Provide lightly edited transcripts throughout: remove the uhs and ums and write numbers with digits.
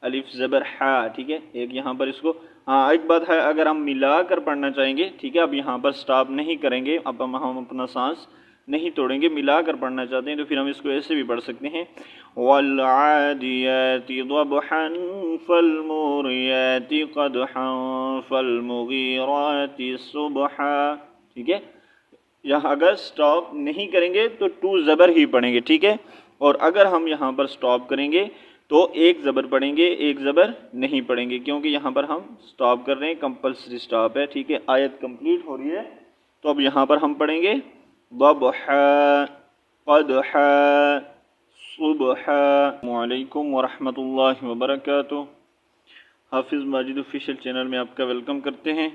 الف زبر ہا، ٹھیک ہے. ایک یہاں پر اس کو ایک بات ہے، اگر ہم ملا کر پڑھنا چاہیں گے، ٹھیک ہے، اب یہاں پر سٹاپ نہیں کریں گے، اب ہم اپنا سانس نہیں توڑیں گے، ملا کر پڑھنا چاہتے ہیں تو پھر ہم اس کو ایسے بھی پڑھ سکتے ہیں والعادیات ضبحا فالموریات قدحا فالمغیرات صبحا. ٹھیک ہے، یہاں اگر سٹاپ نہیں کریں گے تو ٹو زبر ہی پڑھیں گے، ٹھیک ہے، اور اگر ہم یہاں پر سٹاپ کریں گے تو ایک زبر پڑھیں گے، ایک زبر نہیں پڑھیں گے، کیونکہ یہاں پر ہم سٹاپ کر رہے ہیں، کمپلسری سٹاپ ہے. ٹھیک ہے، آیت کمپلیٹ ہو رہی ہے تو اب یہاں پر ہم پڑھیں گے ضبحا قدحا صبحا. السلام علیکم ورحمۃ اللہ وبرکاتہ. حافظ ماجد آفیشیل چینل میں آپ کا ویلکم کرتے ہیں.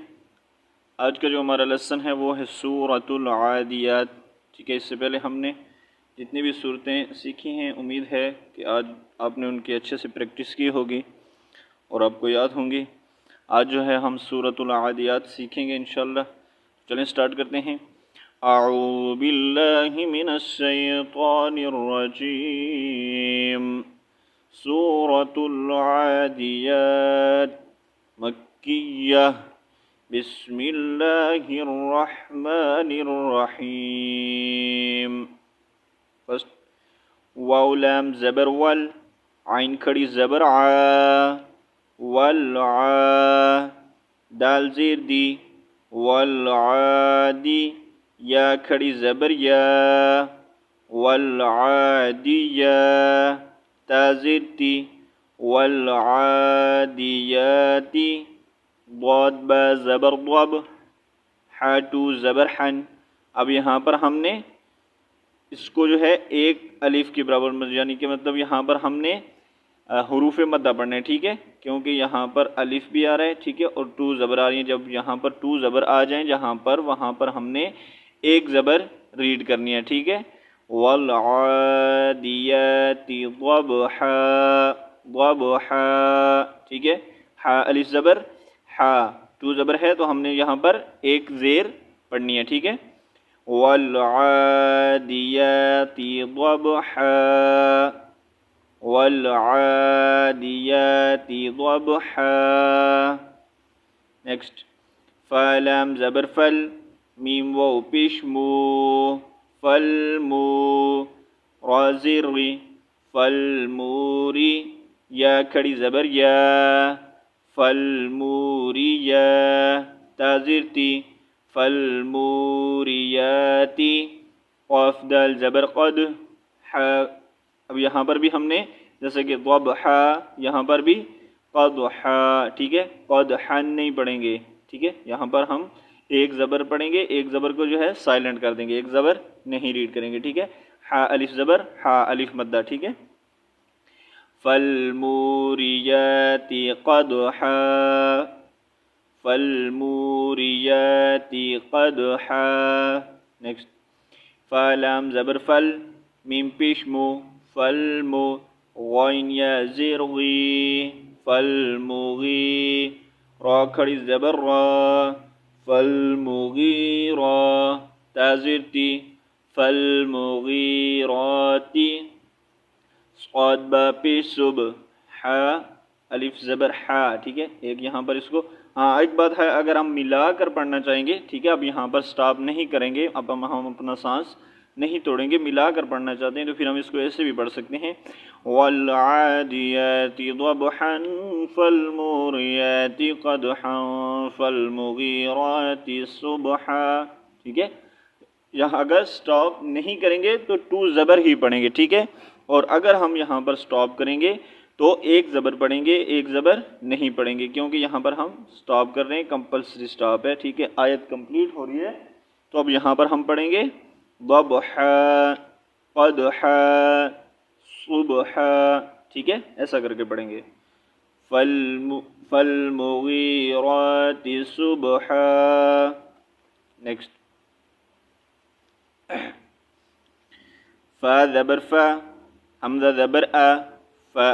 آج کا جو ہمارا لیسن ہے وہ ہے سورۃ العادیات. ٹھیک ہے، اس سے پہلے ہم نے جتنی بھی صورتیں سیکھی ہیں امید ہے کہ آج آپ نے ان کی اچھے سے پریکٹس کی ہوگی اور آپ کو یاد ہوں گی. آج جو ہے ہم سورۃ العادیات سیکھیں گے انشاءاللہ. چلیں سٹارٹ کرتے ہیں. اعوذ باللہ من الشیطان الرجیم. سورۃ العادیات مکیہ. بسم اللہ الرحمن الرحیم. فرسٹ واو لام زبر ول، عین کھڑی زبر ع، والع، دال زیر دی، والعادی، یا کھڑی زبر یا، والعادیہ، تا زیر تی، والعادیاتی، ضاد با زبر ضب، حا ٹو زبر حن. اب یہاں پر ہم نے اس کو جو ہے ایک الف کے برابر، یعنی کہ مطلب یہاں پر ہم نے حروف مدہ پڑھنے، ٹھیک ہے، کیونکہ یہاں پر الف بھی آ رہا ہے، ٹھیک ہے، اور ٹو زبر آ رہی ہیں. جب یہاں پر ٹو زبر آ جائیں جہاں پر، وہاں پر ہم نے ایک زبر ریڈ کرنی ہے، ٹھیک ہے. والعادیات ضبحا، ضبحا، ٹھیک ہے. حا الف زبر حا، ٹو زبر ہے تو ہم نے یہاں پر ایک زیر پڑھنی ہے، ٹھیک ہے. والعادیات ضبحا، والعادیات ضبحا. نیکسٹ فالام زبر فل، میم واو پیش مو، فالمو، را زیر ری، فالموری، یا کھڑی زبر یا، فالموریا، تا زیر تی، فالموریاتی، قاف دال زبر قد، حا. اب یہاں پر بھی ہم نے جیسے کہ ضبحا، یہاں پر بھی قدحا، ٹھیک ہے، قدحا نہیں پڑھیں گے، ٹھیک ہے. یہاں پر ہم ایک زبر پڑھیں گے، ایک زبر کو جو ہے سائلنٹ کر دیں گے، ایک زبر نہیں ریڈ کریں گے، ٹھیک ہے. حا الف زبر حا، الف مدہ، ٹھیک ہے. فالموریات قدحا، فالموریات قدحا. نیکسٹ فالام زبر فل، میم پیش مو، فالمو، غین یا زیر غی، فالمغی، را کھڑی زبر را، فالمغیرا، تا زیر تی، فالمغیراتی، صاد با پیش سب، حا الف زبر حا، ٹھیک ہے. ایک یہاں پر اس کو ایک بات ہے، اگر ہم ملا کر پڑھنا چاہیں گے، ٹھیک ہے، اب یہاں پر سٹاپ نہیں کریں گے، اب ہم اپنا سانس نہیں توڑیں گے، ملا کر پڑھنا چاہتے ہیں تو پھر ہم اس کو ایسے بھی پڑھ سکتے ہیں والعادیات ضبحا فالموریات قدحا فالمغیرات صبحا. ٹھیک ہے، یہاں اگر سٹاپ نہیں کریں گے تو ٹو زبر ہی پڑھیں گے، ٹھیک ہے، اور اگر ہم یہاں پر سٹاپ کریں گے تو ایک زبر پڑھیں گے، ایک زبر نہیں پڑھیں گے، کیونکہ یہاں پر ہم سٹاپ کر رہے ہیں، کمپلسری سٹاپ ہے. ٹھیک ہے، آیت کمپلیٹ ہو رہی ہے تو اب یہاں پر ہم پڑھیں گے ضبحا قدحا صبحا. ٹھیک ہے، ایسا کر کے پڑھیں گے. فالمغیرات صبحا. نیکسٹ فا زبر فا، حمزہ زبر ا، فا،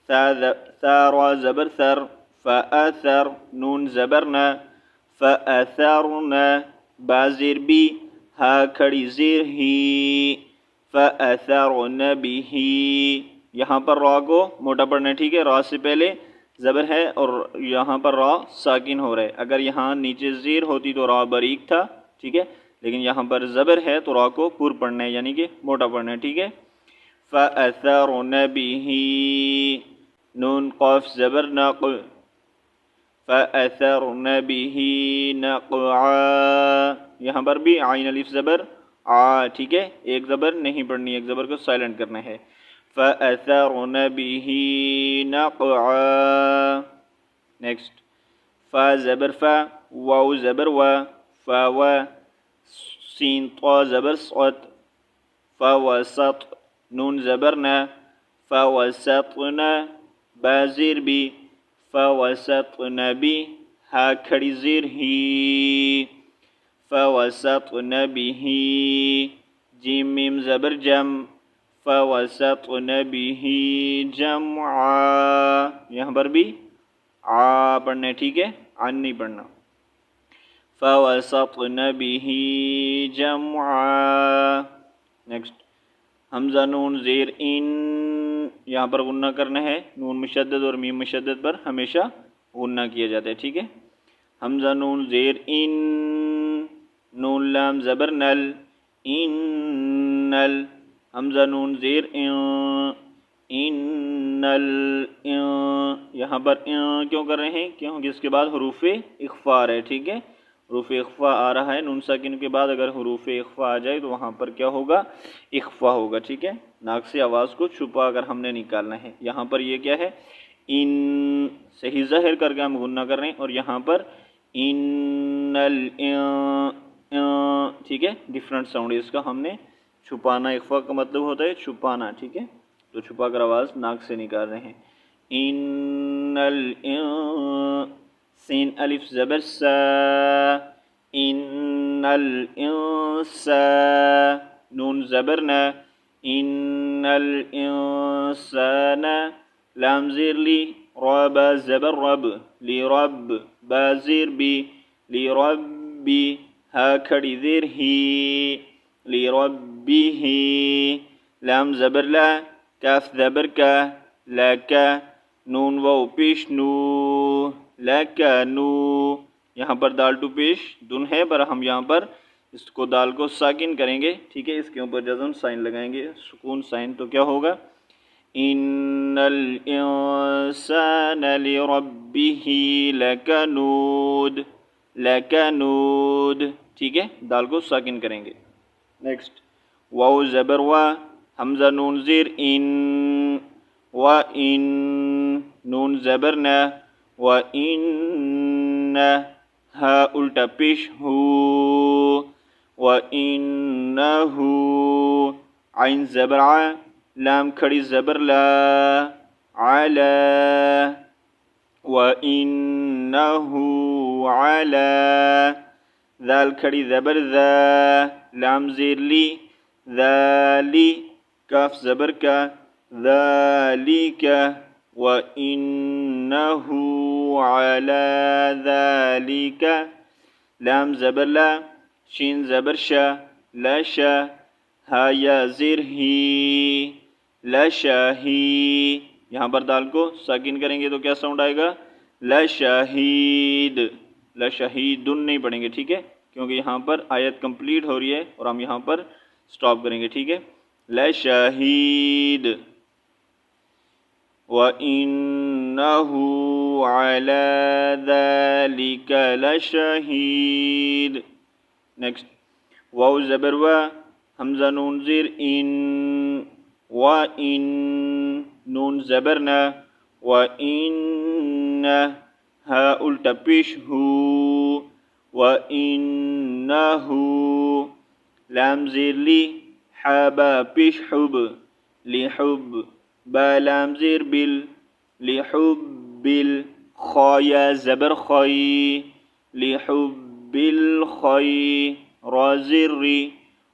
ثا را زبر ثر، فاثر، نون زبر نا، فاثرنا، با زیر بی، ہا کھڑی زیر ہی، فاثرن به، یہاں پر را کو موٹا پڑھنا ہے، ٹھیک ہے، را سے پہلے زبر ہے اور یہاں پر را ساکن ہو رہا ہے. اگر یہاں نیچے زیر ہوتی تو را باریک تھا، ٹھیک ہے، لیکن یہاں پر زبر ہے تو را کو پر پڑھنا ہے یعنی کہ موٹا پڑھنا ہے، ٹھیک ہے. فَأَثَرْنَ بِهِ نون قاف زبر نق، فَأَثَرْنَ بِهِ نَقْعًا. یہاں پر بھی عین الف زبر آ، ٹھیک ہے، ایک زبر نہیں پڑھنی، ایک زبر کو سائلنٹ کرنا ہے. فَأَثَرْنَ بِهِ نَقْعًا. نیکسٹ فا زبر فا، واو زبر وا، فا وا، سین طا زبر صت، فا وسط، نون زبر نا، فا وسطنا، با زیر بی، فا وسطنا بی، ہا کھڑی زیر ہی، فا وسطنا بِهِ. جیم میم زبر جم، فا وسطنا بِهِ جمعا. یہاں پر بھی آ پڑھنا ہے، ٹھیک ہے، عن نہیں پڑھنا. فَوَسَطْنَ بِهِ جَمْعًا. نیکسٹ حمزہ نون زیر ان، یہاں پر غنہ کرنا ہے، نون مشدد اور میم مشدد پر ہمیشہ غنہ کیا جاتا ہے، ٹھیک ہے. حمزہ نون زیر ان، نون لام زبر نل، انل. حمزہ نون زیر ان، انل. یہاں پر کیوں کر رہے ہیں؟ کیونکہ اس کے بعد حروف اخفا ہے، ٹھیک ہے، حروف اخفا آ رہا ہے. نون ساکن کے بعد اگر حروف اخفا آ جائے تو وہاں پر کیا ہوگا؟ اخفا ہوگا، ٹھیک ہے، ناک سے آواز کو چھپا کر ہم نے نکالنا ہے. یہاں پر یہ کیا ہے؟ ان صحیح ظاہر کر کے ہم غنہ کر رہے ہیں، اور یہاں پر انل، ٹھیک ہے، ڈفرنٹ ساؤنڈ اس کا ہم نے چھپانا. اخفا کا مطلب ہوتا ہے چھپانا، ٹھیک ہے، تو چھپا کر آواز ناک سے نکال رہے ہیں. انل سین الف زبر سا، انل انسا، نون زبر نا، انل انسان، لام زیر لی، را با زبر رب، لی رب، با زیر بی، لی ربی، ہا کھڑی زیر ہی، لی ربی ہی. لام زبر لا، کاف زبر کا، لا کا، نون واو پیش نو، لکنو. یہاں پر دال ٹو پیش دن ہے، پر ہم یہاں پر اس کو دال کو ساکن کریں گے، ٹھیک ہے، اس کے اوپر جزم سائن لگائیں گے، سکون سائن. تو کیا ہوگا؟ ان الانسان لربه لکنود، لکنود، ٹھیک ہے، دال کو ساکن کریں گے. نیکسٹ واو زبر وا، حمزہ نون زیر ان، و ان، نون زبر نا، و ان، ہا الٹا پیش ہو، و انہو، عین زبر ع، لام کھڑی زبر لا، علا، و انہو علا، ذال کھڑی زبر ذا، لام زیر لی، ذالی، کاف زبر کا، ذالک، و انہو علا ذالک، لام زبر لا، شین زبر شا، لشا، ہا یا زیر ہی، لشاہی. یہاں پر دال کو ساکن کریں گے تو کیا ساؤنڈ آئے گا؟ لشہید. لشہیدن نہیں پڑھیں گے، ٹھیک ہے، کیونکہ یہاں پر آیت کمپلیٹ ہو رہی ہے اور ہم یہاں پر سٹاپ کریں گے، ٹھیک ہے. لشہید. وَإِنَّهُ عَلَى ذَلِكَ لَشَهِيدٌ. نیکسٹ واو زبر و، حمزہ نون زیر ان، و ان، نون زبر نا، و ان، ہا الٹا پیش ہو، و انہو، لام زیر لی، حا با پیش حب، لی حب، با لام زیر بل، لی حب بل، خا یا زبر خی، لی حب بل خی، را زیر ری،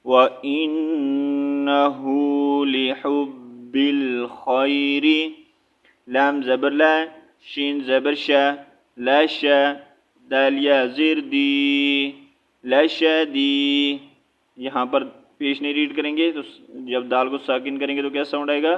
و انہو لحب الخیر، لام زبر لا، شین زبر شا، لا شا، دال یا زیر دی، لشا دی. یہاں پر پیش نہیں ریڈ کریں گے تو جب دال کو ساکن کریں گے تو کیا ساؤنڈ آئے گا؟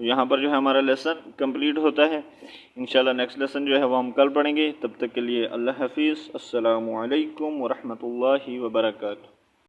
یہاں پر جو ہے ہمارا لیسن کمپلیٹ ہوتا ہے. انشاءاللہ نیکسٹ لیسن جو ہے وہ ہم کل پڑھیں گے. تب تک کے لیے اللہ حافظ. السلام علیکم ورحمۃ اللہ وبرکاتہ.